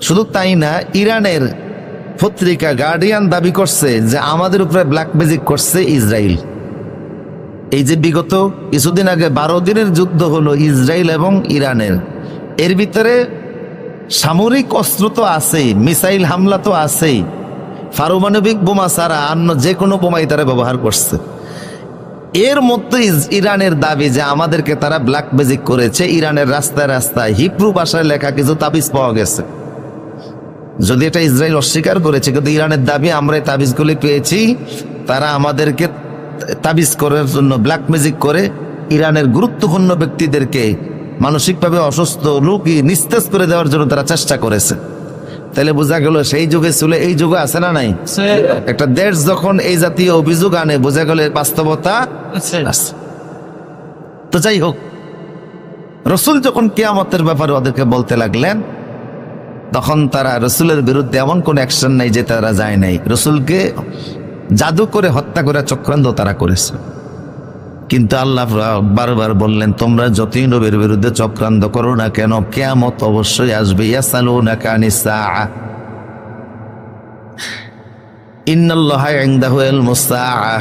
শুধু তাই না, ইরানের পত্রিকা গার্ডিয়ান দাবি করছে যে আমাদের উপরে ব্ল্যাক ম্যাজিক করছে ইসরায়েল। এই যে বিগত কিছুদিন আগে 12 দিনের যুদ্ধ হলো ইসরায়েল এবং ইরানের, এর ভিতরে সামরিক অস্ত্র তো আছেই, মিসাইল হামলা তো আছেই, পারমাণবিক বোমা ছাড়া অন্য যে কোনো বোমাই তারা ব্যবহার করছে। এর মধ্যে ইরানের দাবি যে আমাদেরকে তারা ব্ল্যাক ম্যাজিক করেছে। ইরানের রাস্তায় রাস্তায় হিব্রু ভাষায় লেখা কিছু তাবিজ পাওয়া গেছে। যদি এটা ইসরায়েল অস্বীকার করেছে, কিন্তু ইরানের দাবি আমরা এই তাবিজগুলি পেয়েছি, তারা আমাদেরকে তাবিজ করার জন্য ব্ল্যাক ম্যাজিক করে ইরানের গুরুত্বপূর্ণ ব্যক্তিদেরকে মানসিকভাবে অসুস্থ রোগী নিস্তেজ করে দেওয়ার জন্য তারা চেষ্টা করেছে। তাহলে বোঝা গেল সেই যুগে ছিল, এই যুগে আছে না নাই? একটা দেশ যখন এই জাতীয় অভিযোগ আনে, বোঝা গেল বাস্তবতা আছে। তো যাই হোক, রসুল যখন কিয়ামতের ব্যাপারে ওদেরকে বলতে লাগলেন, তখন তারা রসুলের বিরুদ্ধে এমন কোন অ্যাকশন নাই যে তারা যায় নাই। রসুলকে জাদু করে হত্যা করে চক্রান্ত তারা করেছে। কিন্তু আল্লাহ বারবার বললেন, তোমরা যতই নবীর বিরুদ্ধে চক্রান্ত করো না কেন, কিয়ামত অবশ্যই আসবে। ইয়াসালুনাকা আনিস সাআ ইন্নাল্লাহা ইনদাহু ইলমুস সাআ,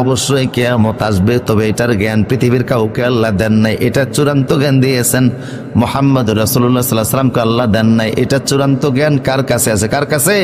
অবশ্যই কিয়ামত আসবে, তবে এটার জ্ঞান পৃথিবীর কাউকে আল্লাহ দেন নাই। এটা চূড়ান্ত জ্ঞান দিয়েছেন মুহাম্মদ রাসূলুল্লাহ সাল্লাল্লাহু আলাইহি ওয়াসাল্লামকে, আল্লাহ দেন নাই। এটা চূড়ান্ত জ্ঞান কার কাছে আছে? কার কাছে?